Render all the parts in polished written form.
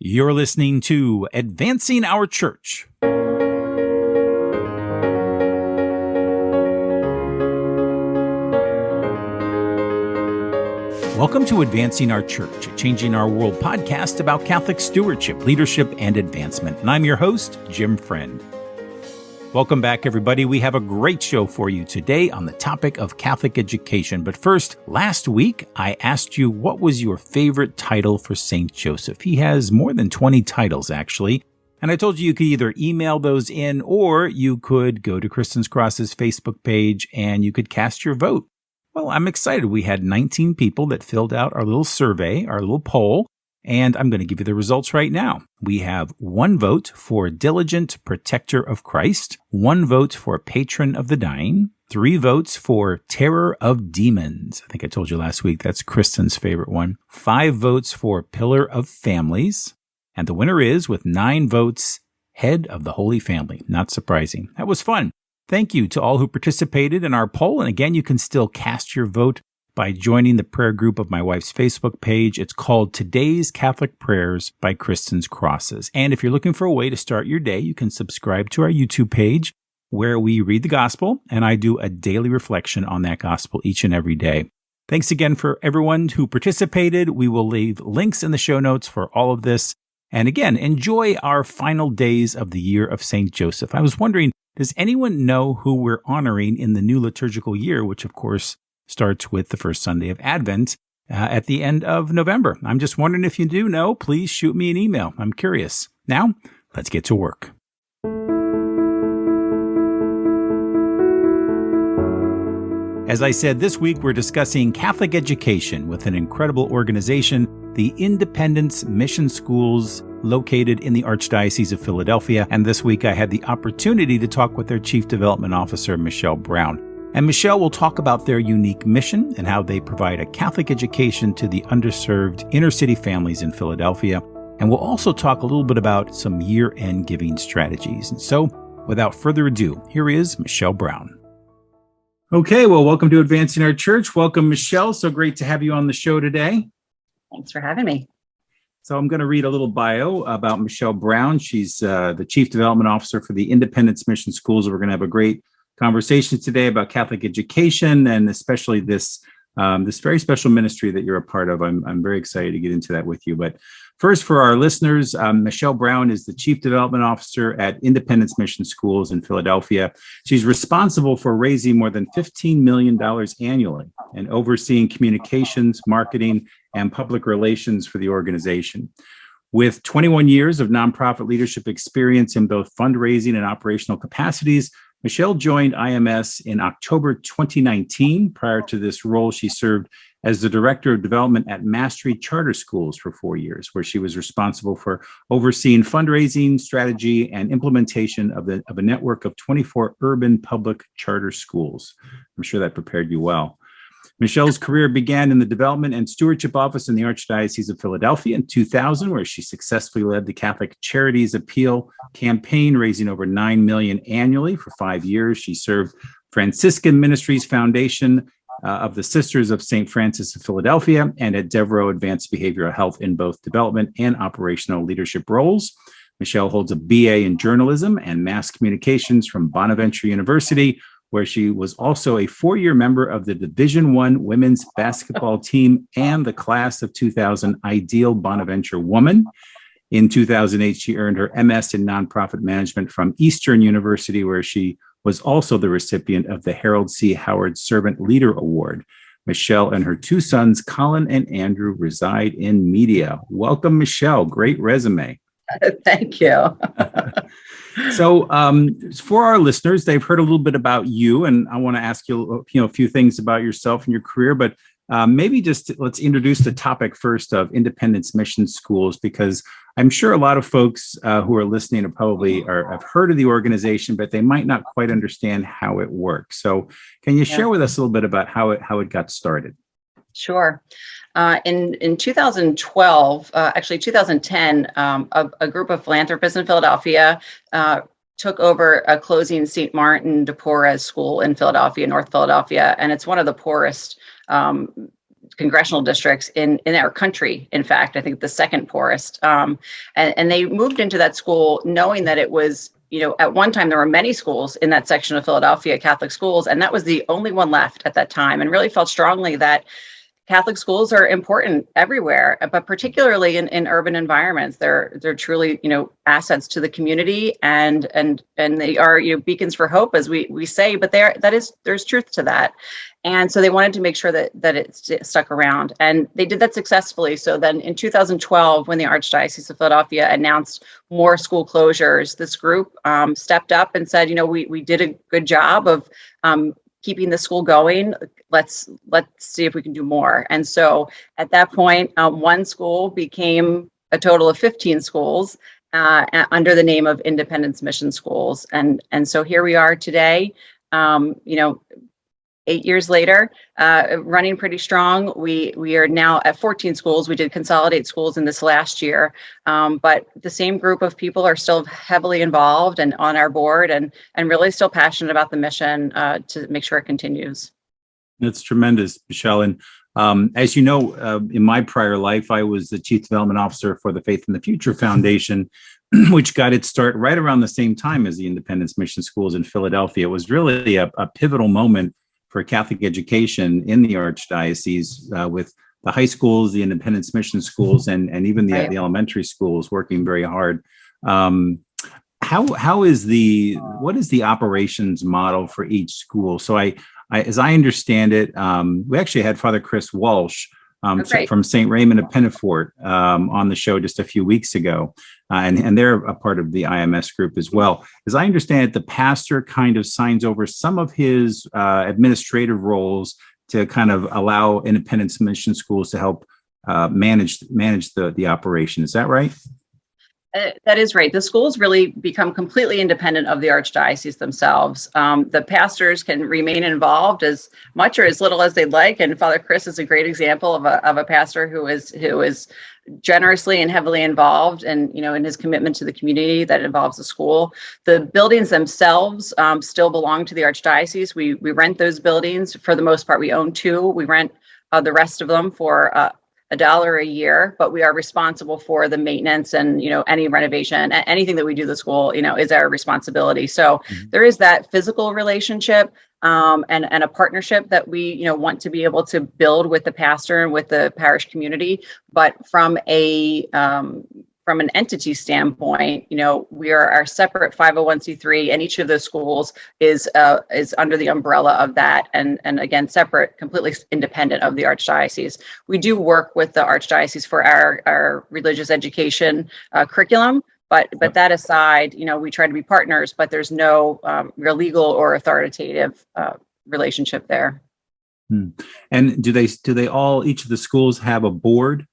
You're listening to Advancing Our Church. Welcome to Advancing Our Church, a Changing Our World podcast about Catholic stewardship, leadership, and advancement. And I'm your host, Jim Friend. Welcome back, everybody. We have a great show for you today on the topic of Catholic education. But first, last week, I asked you what was your favorite title for St. Joseph. He has more than 20 titles, actually. And I told you could either email those in or you could go to Kristen's Cross's Facebook page and you could cast your vote. Well, I'm excited. We had 19 people that filled out our little survey, our little poll. And I'm going to give you the results right now. We have 1 vote for Diligent Protector of Christ, 1 vote for Patron of the Dying, 3 votes for Terror of Demons. I think I told you last week that's Kristen's favorite one. 5 votes for Pillar of Families. And the winner is, with 9 votes, Head of the Holy Family. Not surprising. That was fun. Thank you to all who participated in our poll. And again, you can still cast your vote by joining the prayer group of my wife's Facebook page. It's called Today's Catholic Prayers by Kristen's Crosses. And if you're looking for a way to start your day, you can subscribe to our YouTube page where we read the gospel and I do a daily reflection on that gospel each and every day. Thanks again for everyone who participated. We will leave links in the show notes for all of this. And again, enjoy our final days of the year of St. Joseph. I was wondering, does anyone know who we're honoring in the new liturgical year, which of course starts with the first Sunday of Advent at the end of November? I'm just wondering if you do know, please shoot me an email. I'm curious. Now, let's get to work. As I said, this week we're discussing Catholic education with an incredible organization, the Independence Mission Schools, located in the Archdiocese of Philadelphia. And this week I had the opportunity to talk with their Chief Development Officer, Michelle Brown. And Michelle will talk about their unique mission and how they provide a Catholic education to the underserved inner-city families in Philadelphia. And we'll also talk a little bit about some year-end giving strategies. And so, without further ado, here is Michelle Brown. Okay, well, welcome to Advancing Our Church. Welcome, Michelle. So great to have you on the show today. Thanks for having me. So I'm going to read a little bio about Michelle Brown. She's the Chief Development Officer for the Independence Mission Schools. We're going to have a great conversation today about Catholic education and especially this very special ministry that you're a part of. I'm very excited to get into that with you. But first, for our listeners, Michelle Brown is the Chief Development Officer at Independence Mission Schools in Philadelphia. She's responsible for raising more than $15 million annually and overseeing communications, marketing, and public relations for the organization. With 21 years of nonprofit leadership experience in both fundraising and operational capacities, Michelle joined IMS in October 2019. Prior to this role, she served as the Director of Development at Mastery Charter Schools for 4 years, where she was responsible for overseeing fundraising, strategy, and implementation of a network of 24 urban public charter schools. I'm sure that prepared you well. Michelle's career began in the Development and Stewardship Office in the Archdiocese of Philadelphia in 2000, where she successfully led the Catholic Charities Appeal campaign, raising over $9 million annually for 5 years. She served Franciscan Ministries Foundation of the Sisters of St. Francis of Philadelphia and at Devereux Advanced Behavioral Health in both development and operational leadership roles. Michelle holds a BA in journalism and mass communications from Bonaventure University, where she was also a 4-year member of the Division I women's basketball team and the class of 2000 Ideal Bonaventure Woman. In 2008, she earned her MS in nonprofit management from Eastern University, where she was also the recipient of the Harold C. Howard Servant Leader Award. Michelle and her 2 sons, Colin and Andrew, reside in media. Welcome, Michelle. Great resume. Thank you. So for our listeners, they've heard a little bit about you, and I want to ask you, a few things about yourself and your career, but maybe just let's introduce the topic first of Independence Mission Schools, because I'm sure a lot of folks who are listening have heard of the organization, but they might not quite understand how it works. So can you share with us a little bit about how it got started? Sure. In 2012, actually 2010, a group of philanthropists in Philadelphia took over a closing St. Martin de Porres school in Philadelphia, North Philadelphia, and it's one of the poorest congressional districts in our country. In fact, I think the second poorest. And they moved into that school knowing that it was, at one time there were many schools in that section of Philadelphia, Catholic schools, and that was the only one left at that time, and really felt strongly that Catholic schools are important everywhere, but particularly in urban environments. They're truly, assets to the community, and they are, beacons for hope, as we say. But there's truth to that, and so they wanted to make sure that it stuck around, and they did that successfully. So then, in 2012, when the Archdiocese of Philadelphia announced more school closures, this group stepped up and said, we did a good job of keeping the school going. Let's see if we can do more. And so at that point, one school became a total of 15 schools under the name of Independence Mission Schools. And so here we are today, 8 years later, running pretty strong. We are now at 14 schools. We did consolidate schools in this last year, but the same group of people are still heavily involved and on our board, and really still passionate about the mission to make sure it continues. That's tremendous, Michelle. And as you know, in my prior life, I was the Chief Development Officer for the Faith in the Future Foundation, which got its start right around the same time as the Independence Mission Schools in Philadelphia. It was really a pivotal moment for Catholic education in the Archdiocese, with the high schools, the Independence Mission Schools, and even the elementary schools working very hard. What is the operations model for each school? So as I understand it, we actually had Father Chris Walsh from St. Raymond of Pennafort on the show just a few weeks ago. And they're a part of the IMS group as well. As I understand it, the pastor kind of signs over some of his administrative roles to kind of allow Independence Mission Schools to help manage the operation. Is that right? That is right. The schools really become completely independent of the Archdiocese themselves. The pastors can remain involved as much or as little as they'd like. And Father Chris is a great example of a pastor who is generously and heavily involved, and in his commitment to the community that involves the school. The buildings themselves still belong to the Archdiocese. We rent those buildings for the most part. We own 2. We rent the rest of them for $1 a year, but we are responsible for the maintenance and any renovation, anything that we do the school is our responsibility. So there is that physical relationship and a partnership that we want to be able to build with the pastor and with the parish community. But from an entity standpoint, we are our separate 501c3, and each of those schools is under the umbrella of that, and again, separate, completely independent of the Archdiocese. We do work with the Archdiocese for our religious education curriculum, but that aside, we try to be partners, but there's no real legal or authoritative relationship there. And do they all, each of the schools, have a board?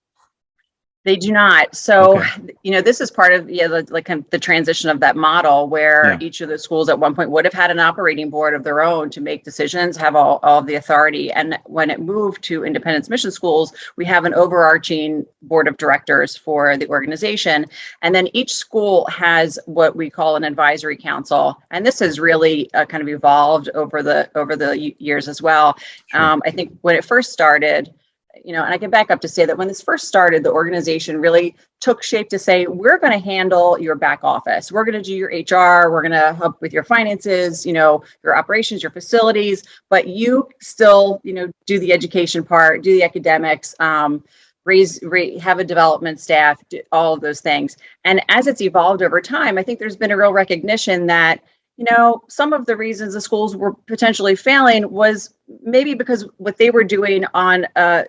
They do not. So, this is part of the transition of that model where each of the schools at one point would have had an operating board of their own to make decisions, have all of the authority. And when it moved to Independence Mission Schools, we have an overarching board of directors for the organization. And then each school has what we call an advisory council. And this has really kind of evolved over the years as well. Sure. I think when it first started, and I can back up to say that when this first started, the organization really took shape to say, we're going to handle your back office. We're going to do your HR. We're going to help with your finances, your operations, your facilities, but you still, do the education part, do the academics, have a development staff, do all of those things. And as it's evolved over time, I think there's been a real recognition that, some of the reasons the schools were potentially failing was maybe because what they were doing on a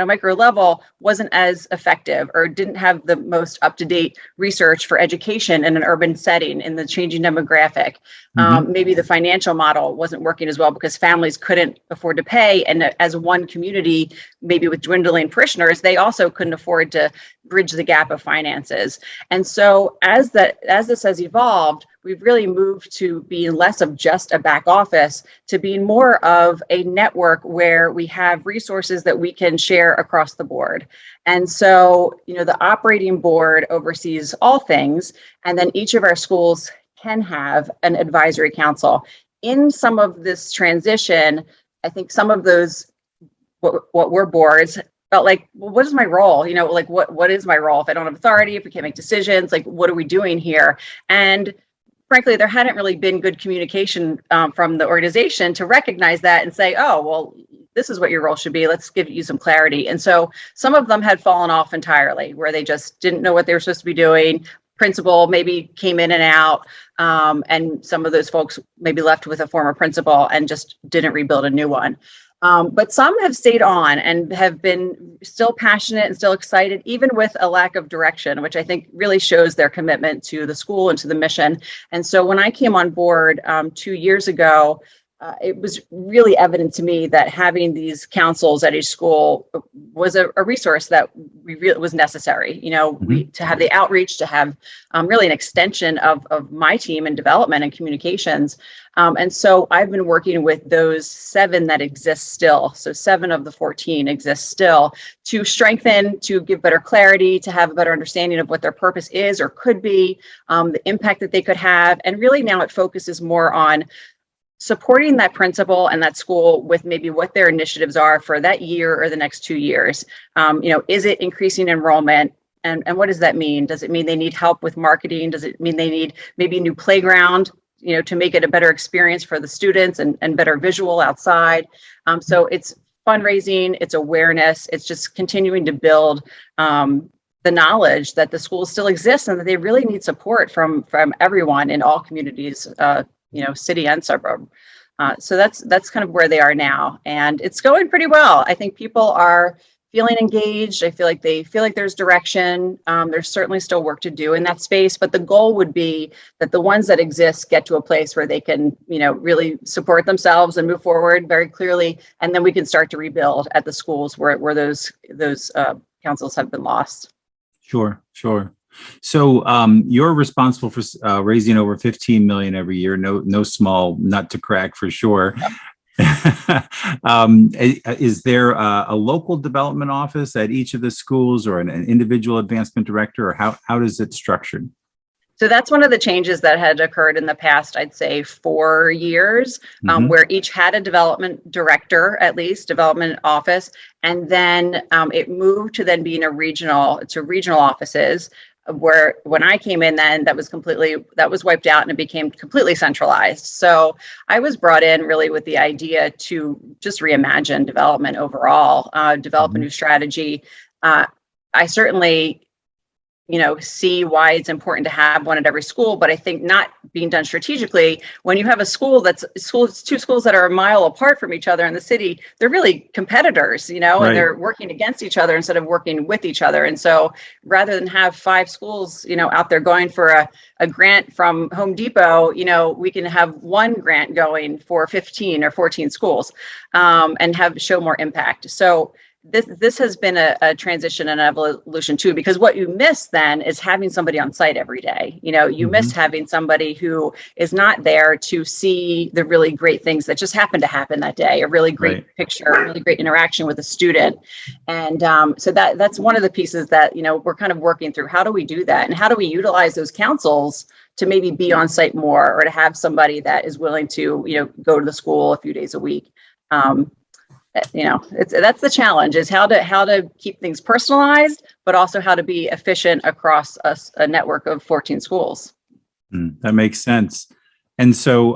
micro level wasn't as effective, or didn't have the most up-to-date research for education in an urban setting in the changing demographic. Maybe the financial model wasn't working as well because families couldn't afford to pay. And as one community, maybe with dwindling parishioners, they also couldn't afford to bridge the gap of finances. And so as this has evolved, we've really moved to being less of just a back office to being more of a network where we have resources that we can share across the board. And so, the operating board oversees all things, and then each of our schools can have an advisory council. In some of this transition, I think some of those what were boards, felt like, well, what is my role? Like what is my role if I don't have authority, if we can't make decisions, like what are we doing here? And frankly, there hadn't really been good communication from the organization to recognize that and say, oh, well, this is what your role should be. Let's give you some clarity. And so some of them had fallen off entirely, where they just didn't know what they were supposed to be doing. Principal maybe came in and out, and some of those folks maybe left with a former principal and just didn't rebuild a new one. But some have stayed on and have been still passionate and still excited, even with a lack of direction, which I think really shows their commitment to the school and to the mission. And so when I came on board 2 years ago, it was really evident to me that having these councils at each school was a resource that was necessary. To have the outreach, to have really an extension of my team in development and communications. And so I've been working with those 7 that exist still. So 7 of the 14 exist still, to strengthen, to give better clarity, to have a better understanding of what their purpose is or could be, the impact that they could have. And really now it focuses more on supporting that principal and that school with maybe what their initiatives are for that year or the next 2 years. Is it increasing enrollment? And what does that mean? Does it mean they need help with marketing? Does it mean they need maybe a new playground, to make it a better experience for the students and better visual outside? So it's fundraising, it's awareness, it's just continuing to build the knowledge that the schools still exist and that they really need support from everyone in all communities, city and suburb. So that's kind of where they are now. And it's going pretty well. I think people are feeling engaged. I feel like they feel like there's direction. There's certainly still work to do in that space, but the goal would be that the ones that exist get to a place where they can, really support themselves and move forward very clearly. And then we can start to rebuild at the schools where those councils have been lost. Sure. So you're responsible for raising over 15 million every year. No small nut to crack for sure. Is there a local development office at each of the schools, or an individual advancement director, or how is it structured? So that's one of the changes that had occurred in the past, I'd say 4 years, where each had a development director, at least development office. And then it moved to then being regional offices, where when I came in, then that was wiped out and it became completely centralized. So I was brought in really with the idea to just reimagine development overall, develop a new strategy. I certainly see why it's important to have one at every school, but I think not being done strategically. When you have a school two schools that are a mile apart from each other in the city, they're really competitors, and they're working against each other instead of working with each other. And so rather than have 5 schools, out there going for a grant from Home Depot, we can have one grant going for 15 or 14 schools, and show more impact. So this has been a transition and evolution too, because what you miss then is having somebody on site every day. You miss having somebody who is not there to see the really great things that just happen to happen that day, a really great picture, a really great interaction with a student. And so that's one of the pieces that, we're kind of working through. How do we do that? And how do we utilize those councils to maybe be on site more, or to have somebody that is willing to, go to the school a few days a week? That's the challenge, is how to keep things personalized, but also how to be efficient across a network of 14 schools. That makes sense. And so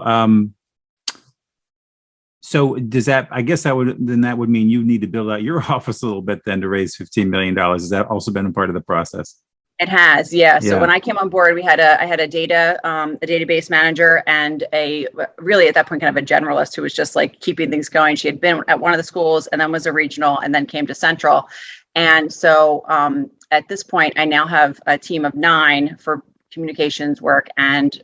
does that, I guess that would mean you need to build out your office a little bit then to raise $15 million. Has that also been a part of the process? It has, yeah. So when I came on board, I had a database manager, and really at that point kind of a generalist who was just like keeping things going. She had been at one of the schools and then was a regional and then came to central. And so at this point, I now have a team of 9 for communications work and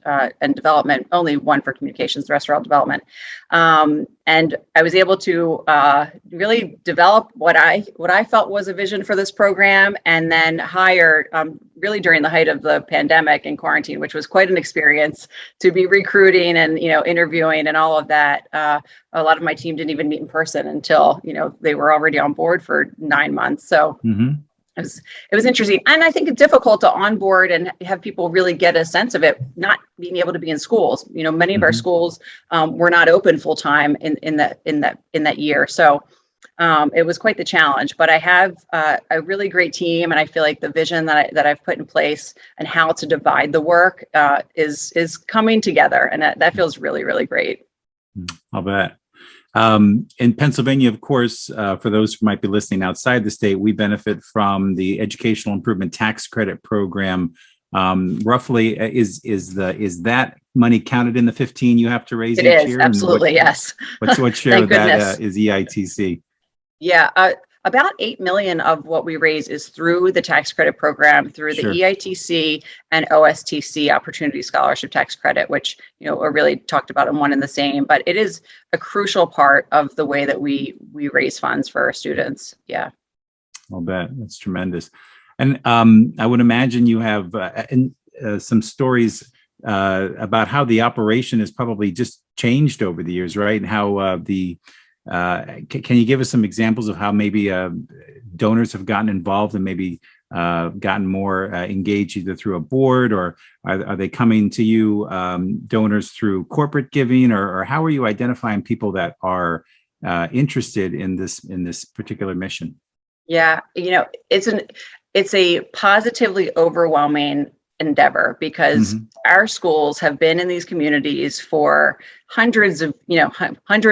development, only 1 for communications, the rest are all development. And I was able to really develop what I felt was a vision for this program, and then hire really during the height of the pandemic and quarantine, which was quite an experience to be recruiting and interviewing and all of that. A lot of my team didn't even meet in person until they were already on board for 9 months. So. It was interesting. And I think it's difficult to onboard and have people really get a sense of it, not being able to be in schools. Many of our schools were not open full time in that year. So It was quite the challenge, but I have a really great team, and I feel like the vision that I've put in place and how to divide the work is coming together, and that feels really, really great. I'll bet. In Pennsylvania, of course, for those who might be listening outside the state, we benefit from the Educational Improvement Tax Credit Program. Roughly, is that money counted in the 15 you have to raise each year? Absolutely, yes. What share of that is EITC? Yeah, about 8 million of what we raise is through the tax credit program, through the EITC and OSTC, Opportunity Scholarship Tax Credit, which are really talked about in one and the same. But it is a crucial part of the way that we raise funds for our students. Yeah, I'll bet. That's tremendous. And I would imagine you have some stories about how the operation has probably just changed over the years, right? And how can you give us some examples of how maybe donors have gotten involved and maybe gotten more engaged either through a board, or are they coming to you, donors through corporate giving, or how are you identifying people that are interested in this particular mission? Yeah, it's a positively overwhelming endeavor, because our schools have been in these communities for hundred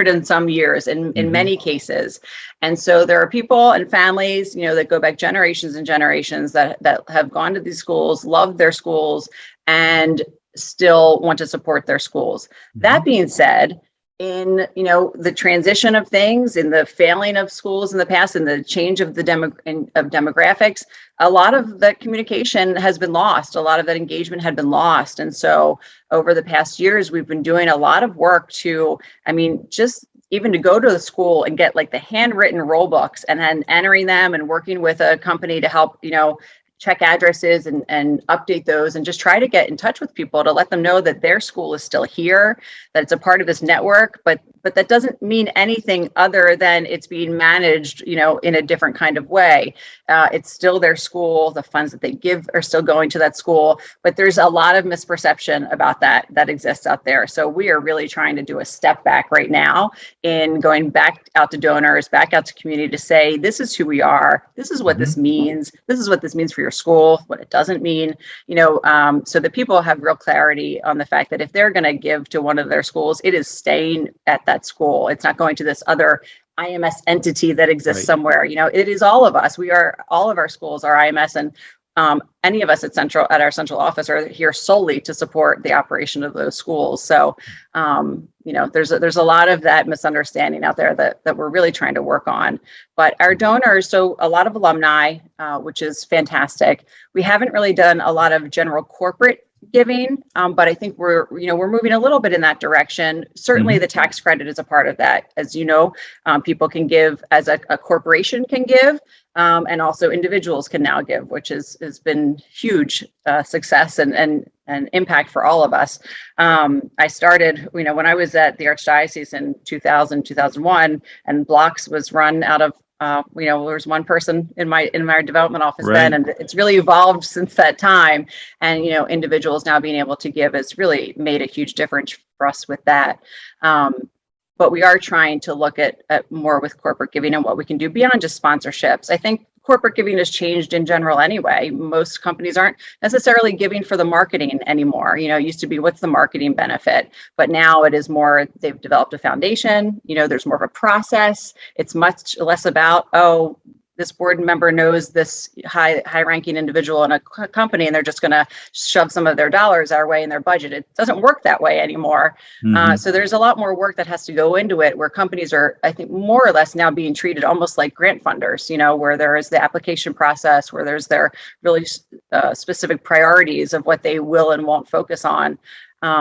and some years in many cases. And so there are people and families, that go back generations and generations that have gone to these schools, loved their schools, and still want to support their schools. That being said, in the transition of things, in the failing of schools in the past, and the change of the demographics, a lot of that communication has been lost. A lot of that engagement had been lost. And so over the past years, we've been doing a lot of work to, just even to go to the school and get like the handwritten roll books, and then entering them and working with a company to help, check addresses and update those, and just try to get in touch with people to let them know that their school is still here, that it's a part of this network, but that doesn't mean anything other than it's being managed, in a different kind of way. It's still their school. The funds that they give are still going to that school, but there's a lot of misperception about that exists out there. So we are really trying to do a step back right now in going back out to donors, back out to community, to say, this is who we are. This is what this means. This is what this means for your school, what it doesn't mean, so that people have real clarity on the fact that if they're going to give to one of their schools, it is staying at that school. It's not going to this other IMS entity that exists somewhere. It is all of us. All of our schools are IMS, and any of us at our central office are here solely to support the operation of those schools. So, there's a lot of that misunderstanding out there that we're really trying to work on. But our donors, so a lot of alumni, which is fantastic. We haven't really done a lot of general corporate giving, but I think we're moving a little bit in that direction. Certainly the tax credit is a part of that. As people can give, as a corporation can give, and also individuals can now give, which has been huge success and impact for all of us. I started, when I was at the Archdiocese in 2001, and Blocks was run out of there was one person in my development office then, and it's really evolved since that time. And individuals now being able to give has really made a huge difference for us with that. But we are trying to look at more with corporate giving and what we can do beyond just sponsorships. I think corporate giving has changed in general anyway. Most companies aren't necessarily giving for the marketing anymore. It used to be, what's the marketing benefit? But now it is more, they've developed a foundation, there's more of a process. It's much less about, this board member knows this high-ranking individual in a company, and they're just going to shove some of their dollars our way in their budget. It doesn't work that way anymore. So there's a lot more work that has to go into it, where companies are, I think, more or less now being treated almost like grant funders, where there is the application process, where there's their really specific priorities of what they will and won't focus on.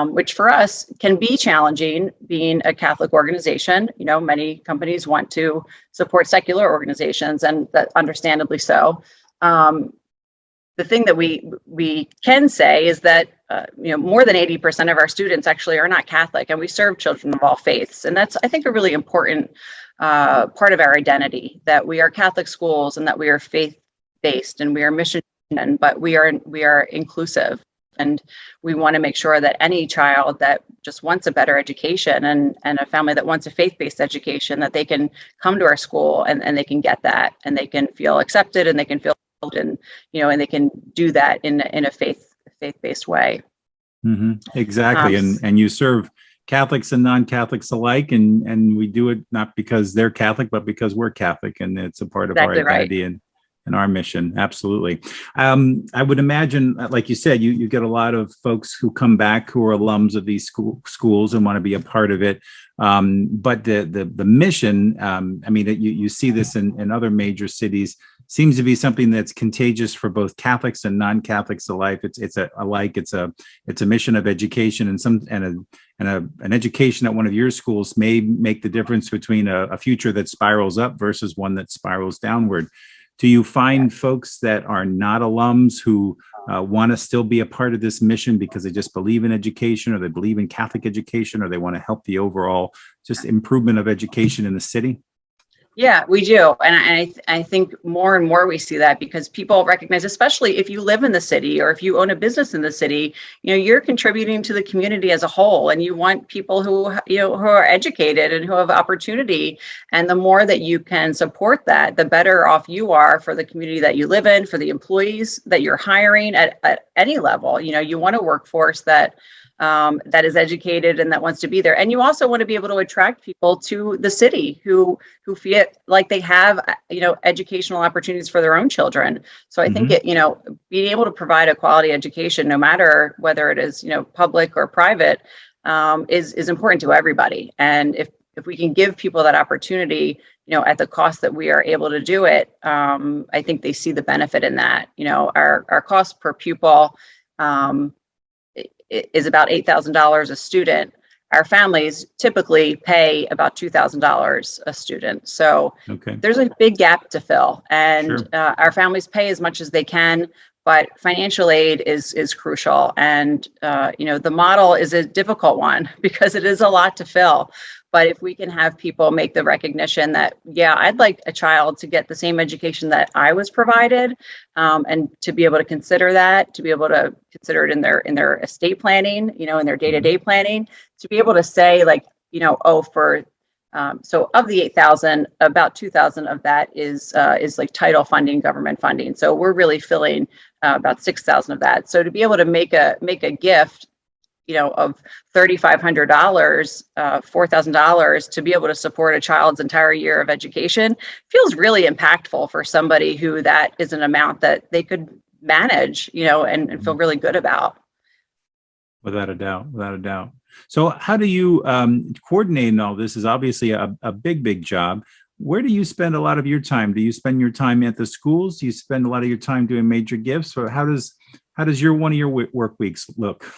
Which for us can be challenging, being a Catholic organization. Many companies want to support secular organizations, and that understandably so. The thing that we can say is that more than 80% of our students actually are not Catholic, and we serve children of all faiths, and that's, I think, a really important part of our identity, that we are Catholic schools and that we are faith-based and we are mission-driven, but we are inclusive. And we want to make sure that any child that just wants a better education, and a family that wants a faith-based education, that they can come to our school and they can get that, and they can feel accepted, and they can feel, and and they can do that in a faith-based way. Exactly. And you serve Catholics and non-Catholics alike, and we do it not because they're Catholic, but because we're Catholic, and it's a part of our identity and our mission. Absolutely. I would imagine, like you said, you get a lot of folks who come back who are alums of these schools and want to be a part of it. But the mission, I mean, you see this in other major cities, seems to be something that's contagious for both Catholics and non-Catholics alike. It's a mission of education, and an education at one of your schools may make the difference between a future that spirals up versus one that spirals downward. Do you find folks that are not alums who want to still be a part of this mission because they just believe in education, or they believe in Catholic education, or they want to help the overall just improvement of education in the city? Yeah, we do. And I think more and more we see that, because people recognize, especially if you live in the city or if you own a business in the city, you're contributing to the community as a whole, and you want people who are educated and who have opportunity. And the more that you can support that, the better off you are for the community that you live in, for the employees that you're hiring at any level. You want a workforce that is educated and that wants to be there. And you also want to be able to attract people to the city who feel like they have, educational opportunities for their own children. So I think being able to provide a quality education, no matter whether it is, public or private, is important to everybody. And if we can give people that opportunity, at the cost that we are able to do it, I think they see the benefit in that. Our cost per pupil, is about $8,000 a student. Our families typically pay about $2,000 a student. So there's a big gap to fill, and our families pay as much as they can, but financial aid is crucial. And the model is a difficult one because it is a lot to fill. But if we can have people make the recognition that, I'd like a child to get the same education that I was provided, and to be able to consider that, to be able to consider it in their estate planning, in their day-to-day planning, to be able to say, like, so of the 8,000, about 2,000 of that is like title funding, government funding. So we're really filling about 6,000 of that. So to be able to make a gift, of $3,500, $4,000 to be able to support a child's entire year of education feels really impactful for somebody who that is an amount that they could manage, and feel really good about. Without a doubt. So how do you coordinate in all this? Is obviously a big job. Where do you spend a lot of your time? Do you spend your time at the schools? Do you spend a lot of your time doing major gifts? Or how does one of your work weeks look?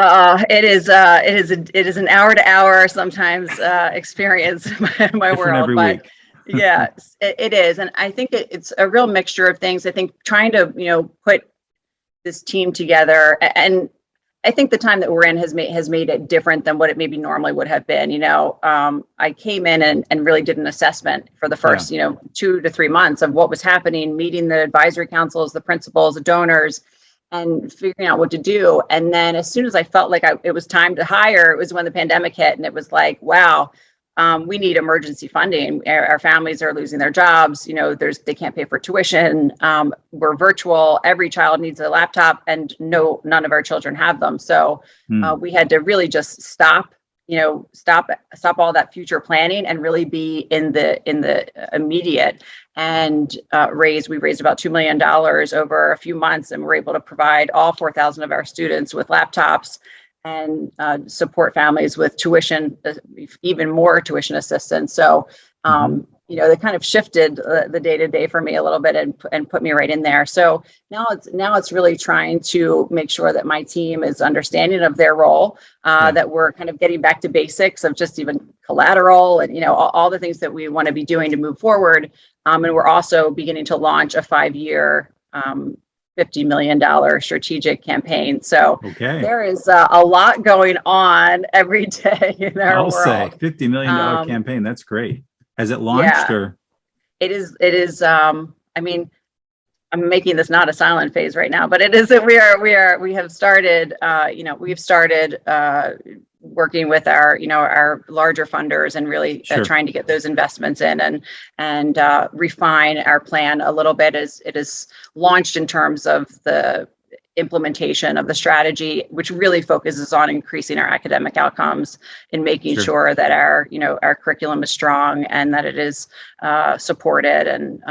It is an hour to hour sometimes experience in my world, but week. Yes, it is. And I think it's a real mixture of things. I think trying to, put this team together, and I think the time that we're in has made it different than what it maybe normally would have been. I came in and really did an assessment for the first, 2 to 3 months of what was happening, meeting the advisory councils, the principals, the donors, and figuring out what to do. And then as soon as I felt like it was time to hire, it was when the pandemic hit, and it was like, wow, we need emergency funding. Our families are losing their jobs. They can't pay for tuition. We're virtual. Every child needs a laptop, and none of our children have them. So we had to really just stop all that future planning and really be in the immediate, and we raised about $2 million over a few months, and we're able to provide all 4,000 of our students with laptops, and support families with tuition, even more tuition assistance. So they kind of shifted the day-to-day for me a little bit, and put me right in there. So now it's really trying to make sure that my team is understanding of their role, that we're kind of getting back to basics of just even collateral and, all the things that we want to be doing to move forward. And we're also beginning to launch a 5-year, $50 million strategic campaign. So there is a lot going on every day in our world. I'll say $50 million campaign. That's great. Has it launched or? It is. I mean, I'm making this not a silent phase right now, but it is that we have started, we've started working with our larger funders and really trying to get those investments in and refine our plan a little bit as it is launched in terms of the implementation of the strategy, which really focuses on increasing our academic outcomes and making sure that our curriculum is strong and that it is supported and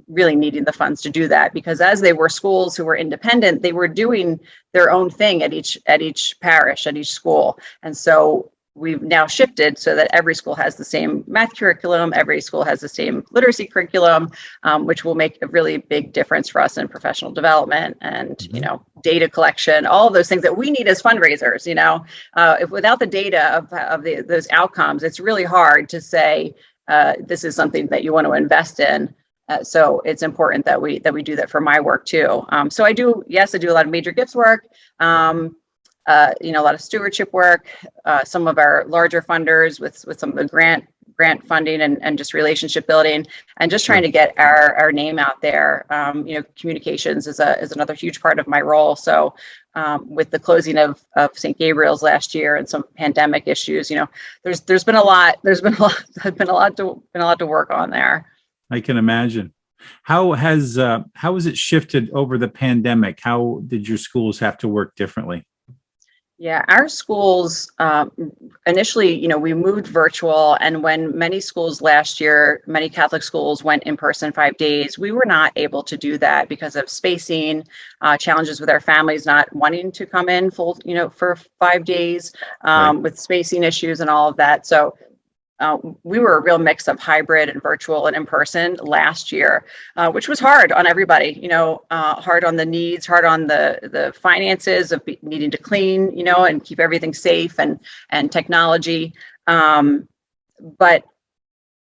really needing the funds to do that, because as they were schools who were independent, they were doing their own thing at each parish, at each school. And so we've now shifted so that every school has the same math curriculum, every school has the same literacy curriculum, which will make a really big difference for us in professional development and, data collection, all of those things that we need as fundraisers. If without the data of those outcomes, it's really hard to say this is something that you want to invest in. So it's important that we do that for my work too. So I do a lot of major gifts work. A lot of stewardship work, some of our larger funders with some of the grant funding and just relationship building, and just trying to get our name out there. Communications is another huge part of my role. So with the closing of St. Gabriel's last year and some pandemic issues, there's been a lot to work on there. I can imagine. How has it shifted over the pandemic? How did your schools have to work differently? Yeah, our schools, initially, we moved virtual, and when many schools last year, many Catholic schools went in person 5 days, we were not able to do that because of spacing, challenges with our families not wanting to come in full, for 5 days, with spacing issues and all of that. So we were a real mix of hybrid and virtual and in person last year, which was hard on everybody, hard on the needs, hard on the finances of needing to clean, and keep everything safe and technology. But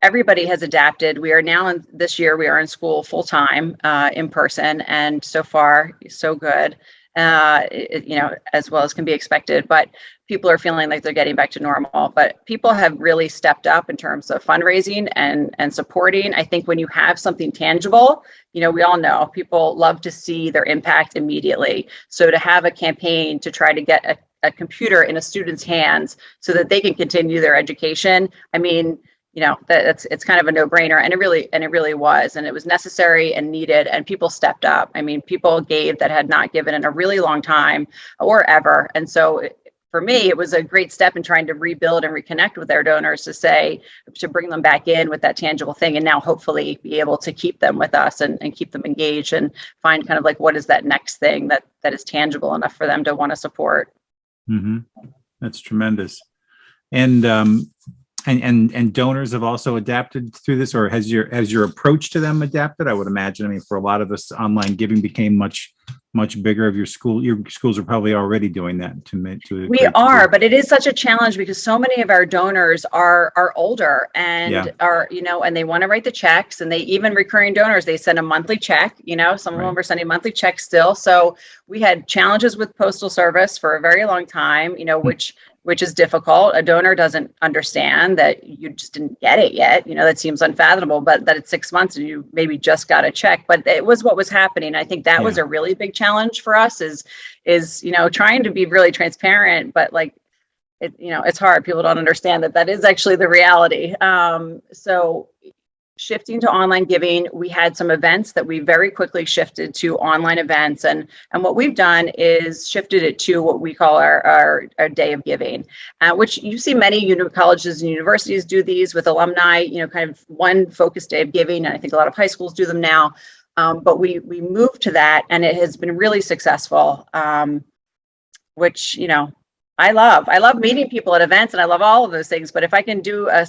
everybody has adapted. We are now this year, we are in school full time in person, and so far so good. As well as can be expected, but people are feeling like they're getting back to normal. But people have really stepped up in terms of fundraising and supporting. I think when you have something tangible, we all know people love to see their impact immediately. So to have a campaign to try to get a computer in a student's hands so that they can continue their education, it's kind of a no-brainer, and it really was, and it was necessary and needed, and people stepped up. People gave that had not given in a really long time or ever, and so for me, it was a great step in trying to rebuild and reconnect with their donors to bring them back in with that tangible thing, and now hopefully be able to keep them with us and keep them engaged and find kind of like what is that next thing that is tangible enough for them to want to support. Mm-hmm. That's tremendous, and donors have also adapted through this, or has your approach to them adapted? I would imagine. For a lot of us, online giving became much bigger of your school. Your schools are probably already doing that We are, but it is such a challenge because so many of our donors are older and are, and they want to write the checks, and they even recurring donors, they send a monthly check, some of them are sending monthly checks still. So we had challenges with postal service for a very long time, which is difficult. A donor doesn't understand that you just didn't get it yet. That seems unfathomable, but that it's 6 months and you maybe just got a check. But it was what was happening. I think that was a really big challenge for us is trying to be really transparent, but it's hard. People don't understand that is actually the reality. So shifting to online giving, we had some events that we very quickly shifted to online events. And what we've done is shifted it to what we call our day of giving, which you see many colleges and universities do these with alumni, kind of one focused day of giving. And I think a lot of high schools do them now. But we moved to that, and it has been really successful, which, I love meeting people at events, and I love all of those things. But if I can do a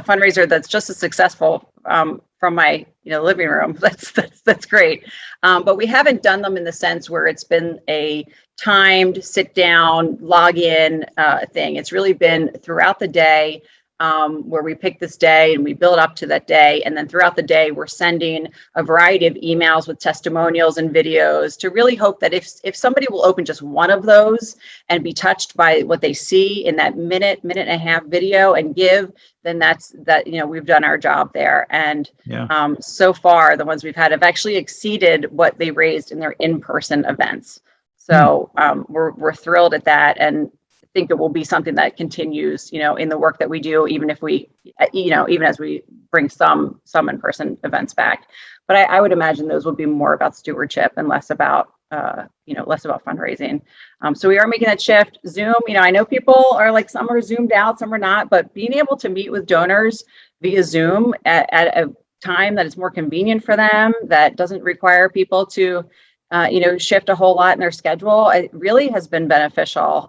fundraiser that's just as successful from my living room, that's great. But we haven't done them in the sense where it's been a timed sit down, log in thing. It's really been throughout the day. where we pick this day and we build up to that day. And then throughout the day, we're sending a variety of emails with testimonials and videos to really hope that if somebody will open just one of those and be touched by what they see in that minute and a half video and give, then we've done our job there. And so far, the ones we've had have actually exceeded what they raised in their in-person events. So we're thrilled at that, and think it will be something that continues, in the work that we do, even if we, even as we bring some in-person events back. But I would imagine those will be more about stewardship and less about fundraising. So we are making that shift. Zoom, I know people are like, some are zoomed out, some are not, but being able to meet with donors via Zoom at a time that is more convenient for them, that doesn't require people to, shift a whole lot in their schedule, it really has been beneficial.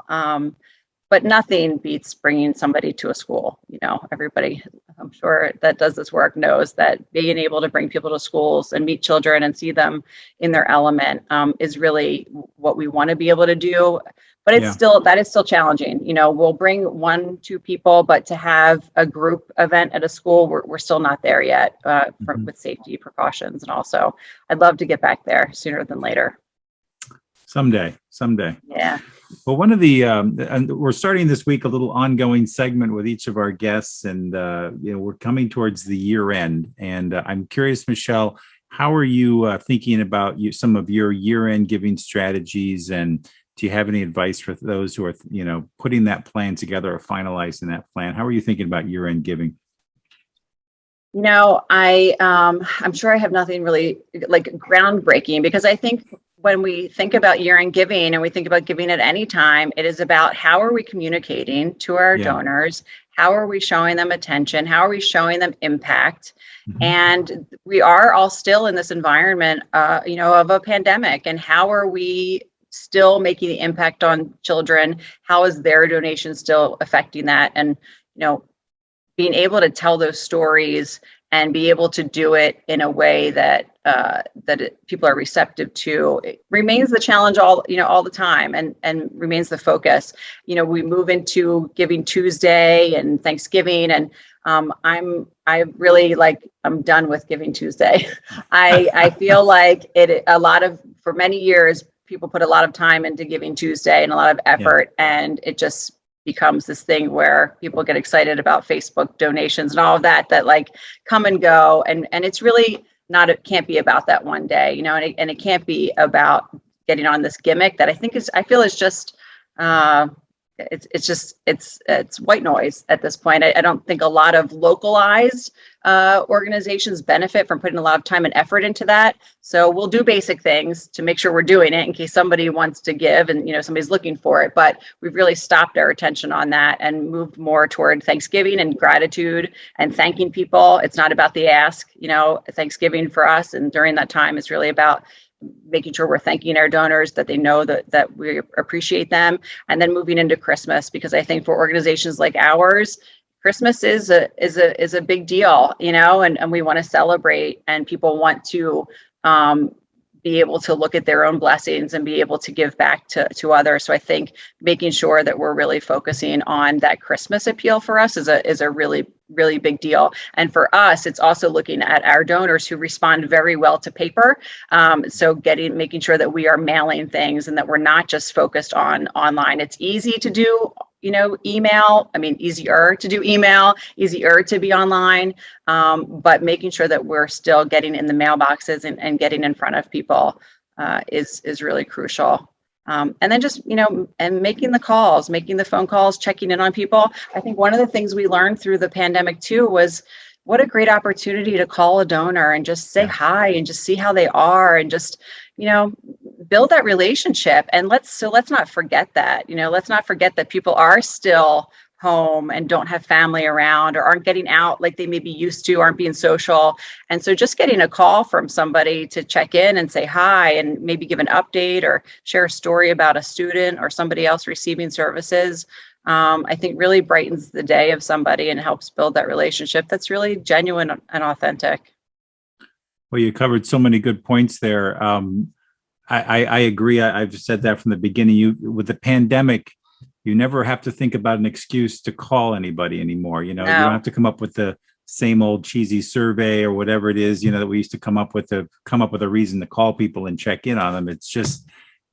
But nothing beats bringing somebody to a school. Everybody, I'm sure, that does this work knows that being able to bring people to schools and meet children and see them in their element is really what we want to be able to do. But that is still challenging. We'll bring 1-2 people, but to have a group event at a school, we're still not there yet with safety precautions. And also, I'd love to get back there sooner than later. Someday. Yeah. Well, one of the, and we're starting this week a little ongoing segment with each of our guests, and we're coming towards the year end. And I'm curious, Michelle, how are you thinking about some of your year end giving strategies, and do you have any advice for those who are, putting that plan together or finalizing that plan? How are you thinking about year end giving? I'm sure I have nothing really like groundbreaking, because I think when we think about year-end giving, and we think about giving at any time, it is about how are we communicating to our donors? How are we showing them attention? How are we showing them impact? Mm-hmm. And we are all still in this environment, of a pandemic. And how are we still making the impact on children? How is their donation still affecting that? And, being able to tell those stories and be able to do it in a way that people are receptive to, it remains the challenge all the time, and remains the focus. We move into Giving Tuesday and Thanksgiving, and I'm done with Giving Tuesday. I feel like for many years, people put a lot of time into Giving Tuesday and a lot of effort, and it just becomes this thing where people get excited about Facebook donations and all of that like come and go. And it's really not, it can't be about that one day, and it can't be about getting on this gimmick that I feel is just, it's white noise at this point. I don't think a lot of localized organizations benefit from putting a lot of time and effort into that. So we'll do basic things to make sure we're doing it in case somebody wants to give and somebody's looking for it. But we've really stopped our attention on that and moved more toward Thanksgiving and gratitude and thanking people. It's not about the ask. Thanksgiving for us and during that time is really about making sure we're thanking our donors, that they know that we appreciate them, and then moving into Christmas, because I think for organizations like ours, Christmas is a big deal, and we want to celebrate, and people want to be able to look at their own blessings and be able to give back to others. So I think making sure that we're really focusing on that Christmas appeal for us is a really, really big deal. And for us, it's also looking at our donors who respond very well to paper. So making sure that we are mailing things and that we're not just focused on online. It's easy to do email. Easier to do email, easier to be online, but making sure that we're still getting in the mailboxes and getting in front of people is really crucial. And then just, and making the phone calls, checking in on people. I think one of the things we learned through the pandemic too was what a great opportunity to call a donor and just say hi and just see how they are and just, build that relationship. And let's not forget that, let's not forget that people are still home and don't have family around or aren't getting out like they may be used to, aren't being social. And so just getting a call from somebody to check in and say hi and maybe give an update or share a story about a student or somebody else receiving services, I think really brightens the day of somebody and helps build that relationship that's really genuine and authentic. Well, you covered so many good points there. I agree. I've said that from the beginning. With the pandemic, you never have to think about an excuse to call anybody anymore. You No. don't have to come up with the same old cheesy survey or whatever it is, that we used to come up with a reason to call people and check in on them. It's just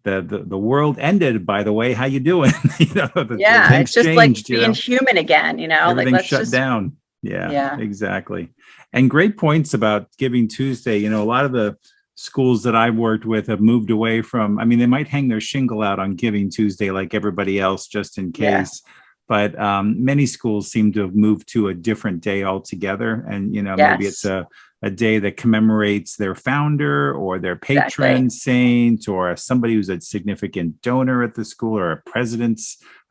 the world ended, by the way. How you doing? It's just changed, like being human again, everything shut down. Yeah, exactly. And great points about Giving Tuesday. A lot of the schools that I've worked with have moved away from, they might hang their shingle out on Giving Tuesday like everybody else, just in case. But many schools seem to have moved to a different day altogether. And, maybe it's a day that commemorates their founder or their patron saint or somebody who's a significant donor at the school, or a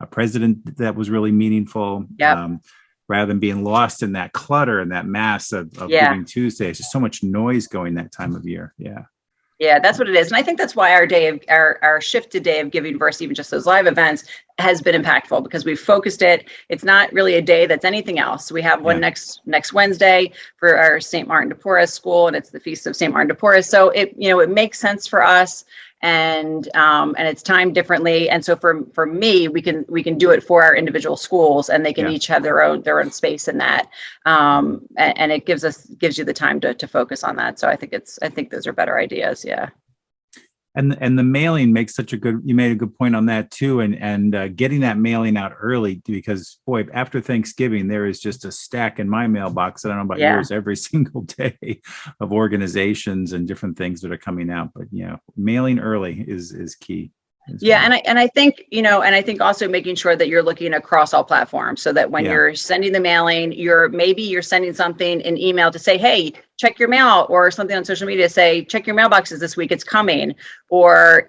president that was really meaningful. Rather than being lost in that clutter and that mass of Giving Tuesday. It's just so much noise going that time of year. Yeah, that's what it is. And I think that's why our shifted day of giving versus even just those live events has been impactful, because we've focused it. It's not really a day that's anything else. We have one next Wednesday for our St. Martin de Porres school, and it's the Feast of St. Martin de Porres. So it makes sense for us, and it's timed differently. And so for me, we can do it for our individual schools, and they can each have their own space in that. And it gives you the time to focus on that. So I think those are better ideas. Yeah. And the mailing makes you made a good point on that too. And getting that mailing out early, because boy, after Thanksgiving, there is just a stack in my mailbox. I don't know about yours, every single day of organizations and different things that are coming out. But mailing early is key. And I think, and I think also making sure that you're looking across all platforms, so that when you're sending the mailing, you're sending something in email to say, hey, check your mail, or something on social media, say, check your mailboxes this week, it's coming, or,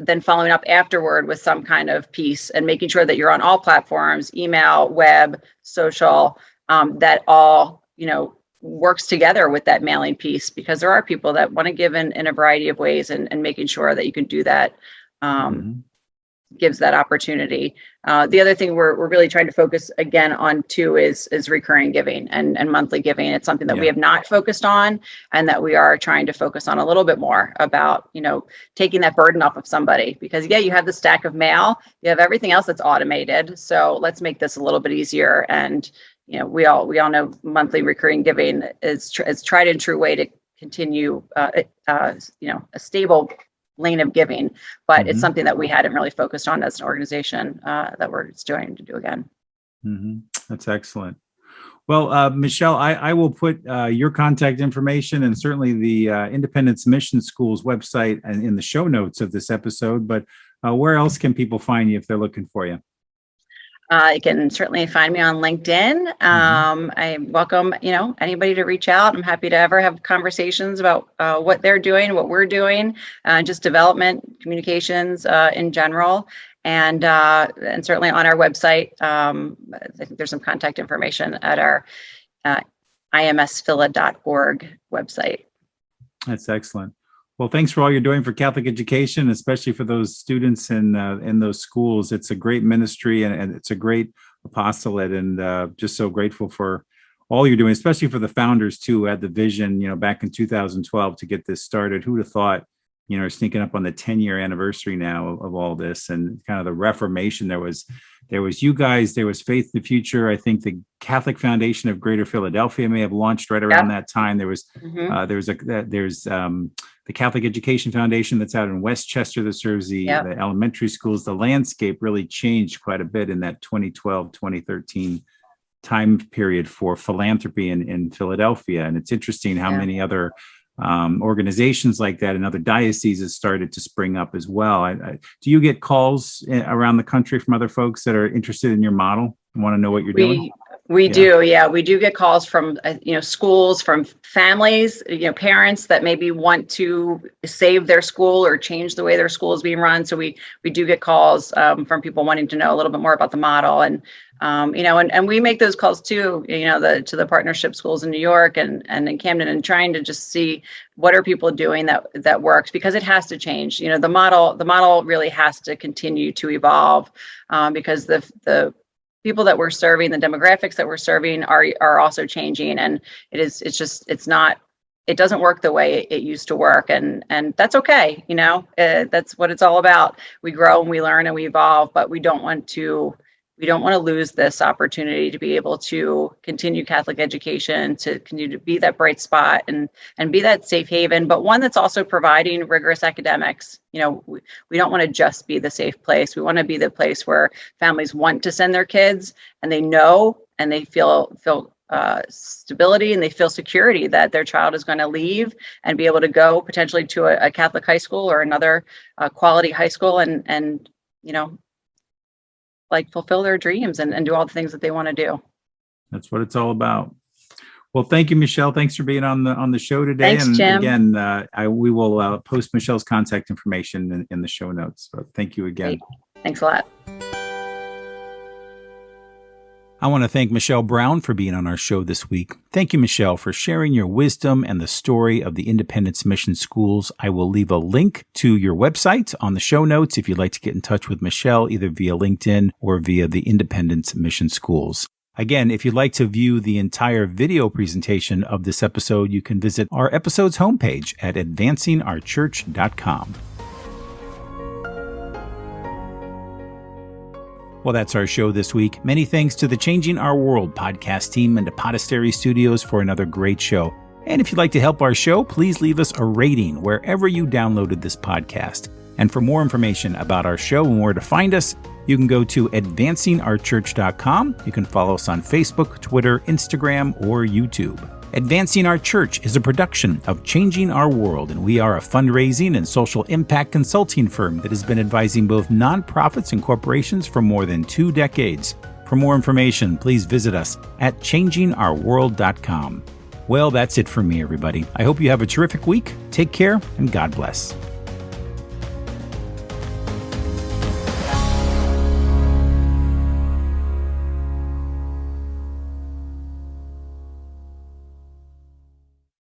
then following up afterward with some kind of piece, and making sure that you're on all platforms, email, web, social, that all, works together with that mailing piece, because there are people that want to give in a variety of ways, and making sure that you can do that gives that opportunity. The other thing we're really trying to focus again on too is recurring giving and monthly giving. It's something that we have not focused on, and that we are trying to focus on a little bit more about, taking that burden off of somebody, because you have the stack of mail, you have everything else that's automated. So let's make this a little bit easier. And, we all know monthly recurring giving is tried and true way to continue, a stable lane of giving, but it's something that we hadn't really focused on as an organization, that we're starting to do again. That's excellent. Well, Michelle, I will put your contact information and certainly the Independence Mission School's website and in the show notes of this episode. But where else can people find you if they're looking for you? You can certainly find me on LinkedIn. I welcome, anybody to reach out. I'm happy to ever have conversations about what they're doing, what we're doing, just development, communications in general. And certainly on our website, I think there's some contact information at our imsphila.org website. That's excellent. Well, thanks for all you're doing for Catholic education, especially for those students in those schools. It's a great ministry, and it's a great apostolate, and just so grateful for all you're doing, especially for the founders too, who had the vision, back in 2012 to get this started. Who'd have thought, sneaking up on the 10-year anniversary now of all this, and kind of the Reformation. There was you guys, there was Faith in the Future. I think the Catholic Foundation of Greater Philadelphia may have launched right around that time. There's the Catholic Education Foundation that's out in Westchester that serves the elementary schools. The landscape really changed quite a bit in that 2012, 2013 time period for philanthropy in Philadelphia. And it's interesting how many other organizations like that in other dioceses started to spring up as well. Do you get calls around the country from other folks that are interested in your model and want to know what you're doing? We do. Yeah, we do get calls from, schools, from families, parents that maybe want to save their school or change the way their school is being run. So we do get calls from people wanting to know a little bit more about the model. And, and we make those calls too, to the partnership schools in New York and in Camden, and trying to just see what are people doing that works, because it has to change. The model really has to continue to evolve, because the people that we're serving, the demographics that we're serving are also changing, and it's it doesn't work the way it used to work, and that's okay. That's what it's all about. We grow and we learn and we evolve, but we don't want to lose this opportunity to be able to continue Catholic education, to continue to be that bright spot and be that safe haven, but one that's also providing rigorous academics. We don't want to just be the safe place. We want to be the place where families want to send their kids, and they know and they feel stability, and they feel security that their child is going to leave and be able to go potentially to a Catholic high school or another quality high school and fulfill their dreams and do all the things that they want to do. That's what it's all about. Well, thank you, Michelle. Thanks for being on the show today. Thanks, Jim. Again, we will post Michelle's contact information in the show notes. So thank you again. Great. Thanks a lot. I want to thank Michelle Brown for being on our show this week. Thank you, Michelle, for sharing your wisdom and the story of the Independence Mission Schools. I will leave a link to your website on the show notes if you'd like to get in touch with Michelle, either via LinkedIn or via the Independence Mission Schools. Again, if you'd like to view the entire video presentation of this episode, you can visit our episode's homepage at advancingourchurch.com. Well, that's our show this week. Many thanks to the Changing Our World podcast team and to Podastery Studios for another great show. And if you'd like to help our show, please leave us a rating wherever you downloaded this podcast. And for more information about our show and where to find us, you can go to advancingourchurch.com. You can follow us on Facebook, Twitter, Instagram, or YouTube. Advancing Our Church is a production of Changing Our World, and we are a fundraising and social impact consulting firm that has been advising both nonprofits and corporations for more than 2 decades. For more information, please visit us at changingourworld.com. Well, that's it for me, everybody. I hope you have a terrific week. Take care, and God bless.